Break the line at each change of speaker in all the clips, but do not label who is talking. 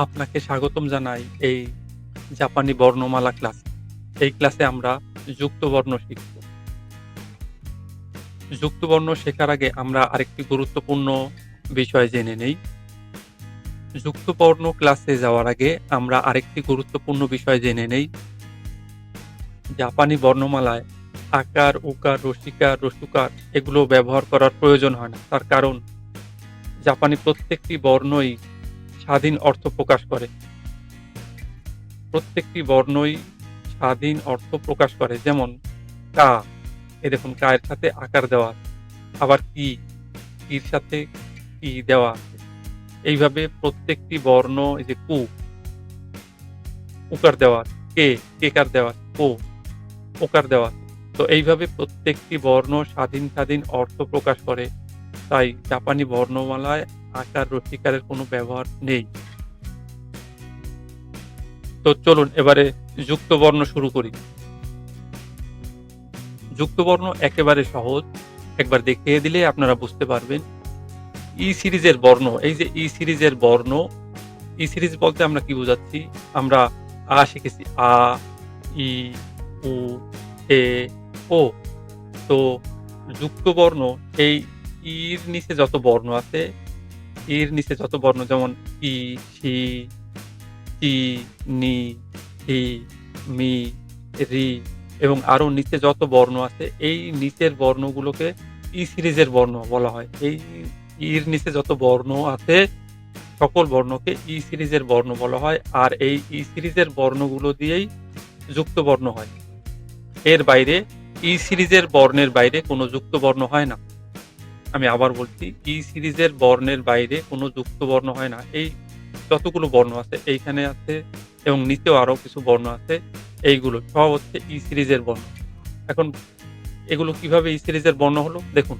আপনাকে স্বাগতম জানাই এই জাপানি বর্ণমালা ক্লাসে। এই ক্লাসে আমরা যুক্তবর্ণ শিখব। যুক্তবর্ণ শেখার আগে আমরা আরেকটি গুরুত্বপূর্ণ বিষয় জেনে নেই। যুক্তবর্ণ ক্লাসে যাওয়ার আগে আমরা আরেকটি গুরুত্বপূর্ণ বিষয় জেনে নেই। জাপানি বর্ণমালায় আকার, উকার, রসিকার, রসুকার এগুলো ব্যবহার করার প্রয়োজন হয় না। তার কারণ জাপানি প্রত্যেকটি বর্ণই স্বাধীন অর্থ প্রকাশ করে। প্রত্যেকটি বর্ণই স্বাধীন অর্থ প্রকাশ করে। যেমন কা, এই দেখুন কা এর সাথে আকার দেওয়া আছে। আবার কি, কির সাথে কি দেওয়া আছে। এইভাবে প্রত্যেকটি বর্ণ এই যে কু, উকার দেওয়া আছে। কে, কেকার দেওয়া আছে। ও, ওকার দেওয়া আছে। তো এইভাবে প্রত্যেকটি বর্ণ স্বাধীন অর্থ প্রকাশ করে। তাই জাপানি বর্ণমালায় আকার, রসিকারের কোনো ব্যবহার নেই। তো চলুন এবারে যুক্তবর্ণ শুরু করি। যুক্তবর্ণ একেবারে সহজ। একবার দেখিয়ে দিলে আপনারা বুঝতে পারবেন। ই সিরিজের বর্ণ, এই যে ই সিরিজের বর্ণ, ই সিরিজ বলতে আমরা কি বোঝাচ্ছি? আমরা শিখেছি আ, ই, উ, এ, ও। তো যুক্তবর্ণ এই ইর নিচে যত বর্ণ আছে, ইর নিচে যত বর্ণ যেমন ই, সি, চি, নি, হি, মি, রি এবং আরো নিচে যত বর্ণ আছে এই নিচের বর্ণগুলোকে ই সিরিজের বর্ণ বলা হয়। এই ইর নিচে যত বর্ণ আছে সকল বর্ণকে ই সিরিজের বর্ণ বলা হয়। আর এই ই সিরিজের বর্ণগুলো দিয়েই যুক্ত বর্ণ হয়। এর বাইরে ই সিরিজের বর্ণের বাইরে কোনো যুক্ত বর্ণ হয় না। আমি আবার বলছি, ই সিরিজের বর্ণের বাইরে কোনো যুক্ত বর্ণ হয় না। এই যতগুলো বর্ণ আছে এইখানে আছে এবং নিচেও আরো কিছু বর্ণ আছে। এইগুলো সব হচ্ছে ই সিরিজের বর্ণ। এখন এগুলো কিভাবে ই সিরিজের বর্ণ হলো? দেখুন,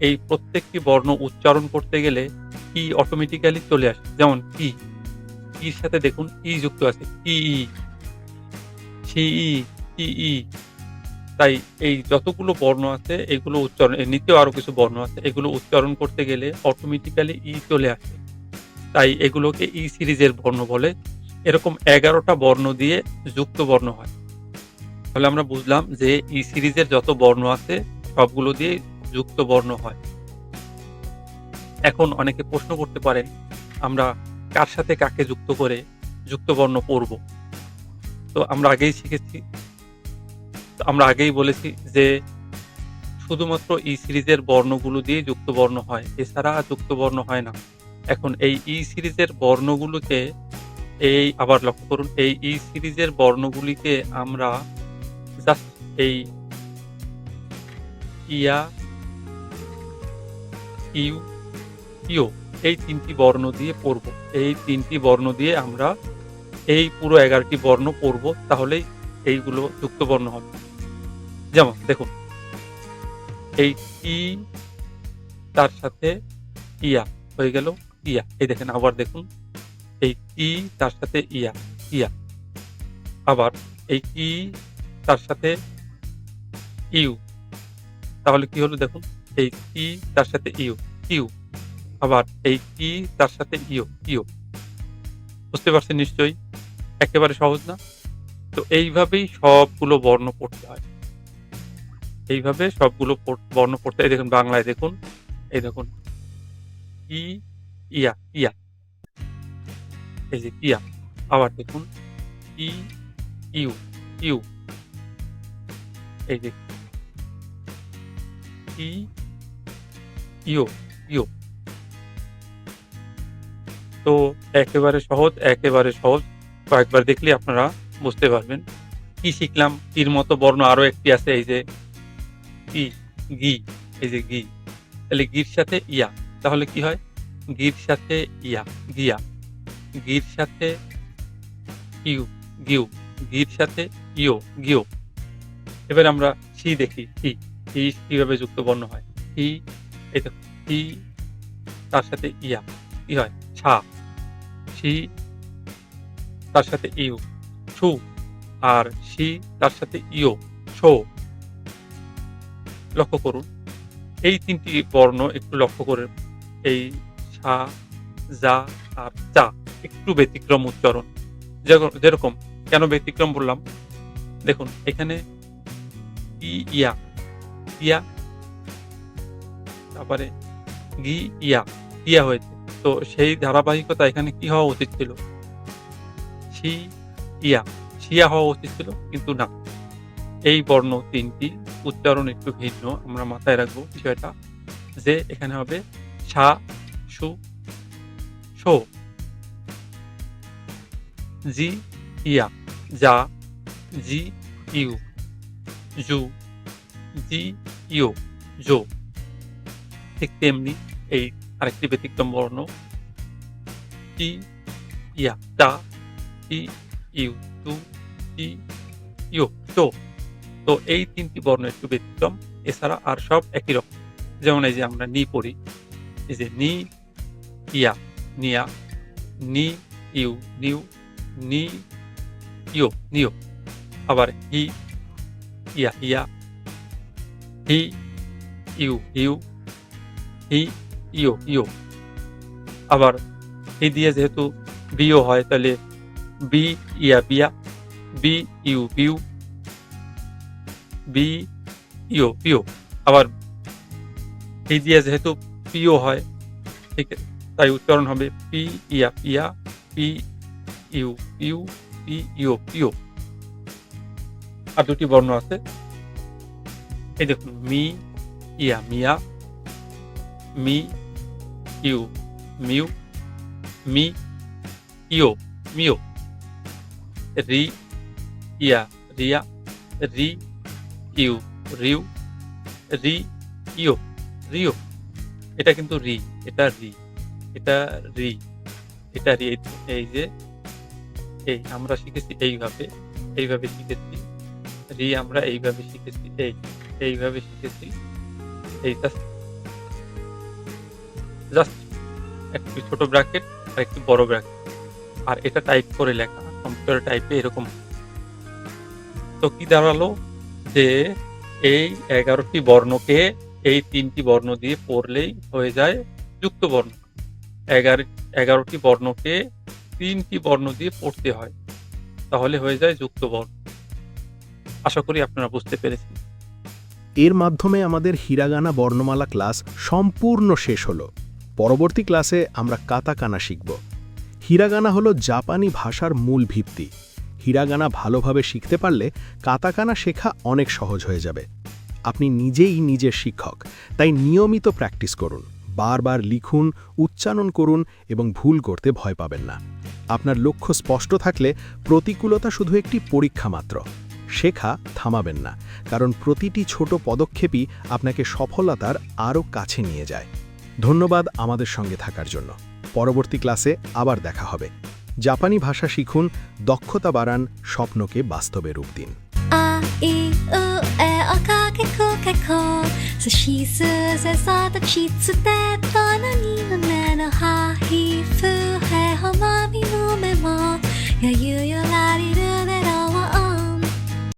এই প্রত্যেকটি বর্ণ উচ্চারণ করতে গেলে ই অটোমেটিক্যালি চলে আসে। যেমন কি, ইর সাথে দেখুন ই যুক্ত আছে। ই, সি ই, ই ই। তাই এই যতগুলো বর্ণ আছে এগুলো উচ্চারণ, এর নিচেও আরো কিছু বর্ণ আছে। এগুলো উচ্চারণ করতে গেলে অটোমেটিক্যালি ই চলে আসে। তাই এগুলোকে ই সিরিজের বর্ণ বলে। এরকম ১১ টা বর্ণ দিয়ে যুক্ত বর্ণ হয়। তাহলে আমরা বুঝলাম যে ই সিরিজের যত বর্ণ আছে সবগুলো দিয়ে যুক্ত বর্ণ হয়। এখন অনেকে প্রশ্ন করতে পারেন, আমরা কার সাথে কাকে যুক্ত করে যুক্ত বর্ণ পড়ব? তো আমরা আগেই শিখেছি, আমরা আগেই বলেছি যে শুধুমাত্র ই সিরিজের বর্ণগুলো দিয়ে যুক্ত বর্ণ হয়। এছাড়া যুক্ত বর্ণ হয় না। এখন এই ই সিরিজের বর্ণগুলোকে আবার লক্ষ্য করুন, এই ই সিরিজের বর্ণগুলিকে আমরা জাস্ট এই ইয়া, ইউ, ইও এই ৩ টি বর্ণ দিয়ে পড়ব। এই ৩ টি বর্ণ দিয়ে আমরা এই পুরো ১১ টি বর্ণ পড়ব। তাহলেই এইগুলো যুক্ত বর্ণ হবে। যেমন দেখুন, এই ই তার সাথে ইয়া হয়ে গেল ইয়া। এই দেখেন আবার দেখুন, এই ই তার সাথে ইয়া, ইয়া। আবার এই ই তার সাথে ইউ। তাহলে কি হলো দেখুন, এই ই তার সাথে ইউ, ইউ। আবার এই ই তার সাথে ইও, ইও। বুঝতে পারছেন নিশ্চয়ই? একেবারে সহজ না? তো এইভাবেই সবগুলো বর্ণ পড়তে হয়। এইভাবে সবগুলো বর্ণ পড়তে হয়। এই দেখুন বাংলায় দেখুন, এই দেখুন ই, ইয়া, ইয়া। এই যে ইয়া। আবার দেখুন ই, ইউ, ইউ। এই যে ই, ইও, ইও। তো একেবারে সহজ। কয়েকবার দেখলেই আপনারা বুঝতে পারবেন। কি শিখলাম? ইর মতো বর্ণ আরো একটি আছে, এই যে ই, গি, এই যে গি। তাহলে গির সাথে ইয়া। তাহলে কি হয়? গির সাথে ইয়া, গিয়া। গির সাথে ইউ, গিউ। গির সাথে ইও, গিও। এবারে আমরা সি দেখি, সি। সি কিভাবে যুক্ত বর্ণ হয়? সি, এই দেখো সি তার সাথে ইয়া, কি হয়? সা। সি তার সাথে ইউ, সু। আর সি তার সাথে ইও, সো। লক্ষ্য করুন, এই ৩ টি বর্ণ একটু লক্ষ্য করে, এই সা, জা আর চা। একটু ব্যতিক্রম উচ্চারণ। যেরকম কেন ব্যতিক্রম বললাম? দেখুন এখানে ইয়া, ইয়া, তারপরে ইয়া হয়েছে। তো সেই ধারাবাহিকতা এখানে কি হওয়া উচিত ছিল? শি, ইয়া, শিয়া হওয়া উচিত ছিল, কিন্তু না। এই বর্ণ ৩ টি উচ্চারণ একটু ভিন্ন। আমরা মাথায় রাখবো বিষয়টা, যে এখানে হবে সা, সু, সো, জি, ইয়া, যা, জি, ইউ, জু, জি, ইউ, জো। ঠিক তেমনি এই আরেকটি ব্যতিক্রম বর্ণ টি, ইয়া, টা, টি, ইউ, টু, টি, ইউ, চো। তো এই ৩ টি বর্ণ একটু ব্যতিক্রম। এছাড়া আর সব একই রকম। যেমন এই যে আমরা নি পড়ি। এই যে নি, ইয়া, নিয়া, নি, ইউ, নিউ, নি, ইউ, নিও। আবার হি, ইয়া, হিয়া, হি, ইউ, হিউ, হি, ইও, ইও। আবার হি দিয়ে যেহেতু বিও হয়, তাহলে বি, ইয়া, বিয়া, বি, ইউ, বিউ, বি, ইও, পিও। আবার হি দিয়ে যেহেতু পিও হয়, ঠিক তাই উচ্চারণ হবে পি, ইয়া, পিয়া, পি, ইউ, পিউ, পি, ইও, পিও। আর ২ টি বর্ণ আছে। এই দেখুন মি, ইয়া, মিয়া, মি, ইউ, মিউ, মি, ইও, মিও। রি, ইয়া, রিয়া, রি, ইউ, রিউ, রি, ইও, রিও। এটা কিন্তু রি, এটা রি, এটা রি, এটা রি। এই যে আমরা শিখেছি এইভাবে শিখেছি। রি আমরা এইভাবে শিখেছি, এইভাবে শিখেছি। এই জাস্ট একটু ছোট ব্র্যাকেট আর একটু বড় ব্র্যাকেট। আর এটা টাইপ করে লেখা, কম্পিউটার টাইপে এরকম। তো কি দাঁড়ালো? যে এই ১১ টি বর্ণকে এই ৩ টি বর্ণ দিয়ে পড়লেই হয়ে যায় যুক্ত বর্ণ। ১১ টি বর্ণকে ৩ টি বর্ণ দিয়ে পড়তে হয়। তাহলে হয়ে যায় যুক্ত বর্ণ। আশা করি আপনারা বুঝতে পেরেছেন।
এর মাধ্যমে আমাদের হিরাগানা বর্ণমালা ক্লাস সম্পূর্ণ শেষ হলো। পরবর্তী ক্লাসে আমরা কাতাকানা শিখব। হিরাগানা হলো জাপানি ভাষার মূল ভিত্তি। হিরাগানা ভালোভাবে শিখতে পারলে কাতাকানা শেখা অনেক সহজ হয়ে যাবে। আপনি নিজেই নিজের শিক্ষক, তাই নিয়মিত প্র্যাকটিস করুন, বারবার লিখুন, উচ্চারণ করুন এবং ভুল করতে ভয় পাবেন না। আপনার লক্ষ্য স্পষ্ট থাকলে প্রতিকূলতা শুধু একটি পরীক্ষা মাত্র। শেখা থামাবেন না, কারণ প্রতিটি ছোট পদক্ষেপই আপনাকে সফলতার আরও কাছে নিয়ে যায়। ধন্যবাদ আমাদের সঙ্গে থাকার জন্য। পরবর্তী ক্লাসে আবার দেখা হবে। জাপানি ভাষা শিখুন, দক্ষতা বাড়ান, স্বপ্নকে বাস্তবে রূপ দিন।
あいうえおかけこけこすしすせそとちつて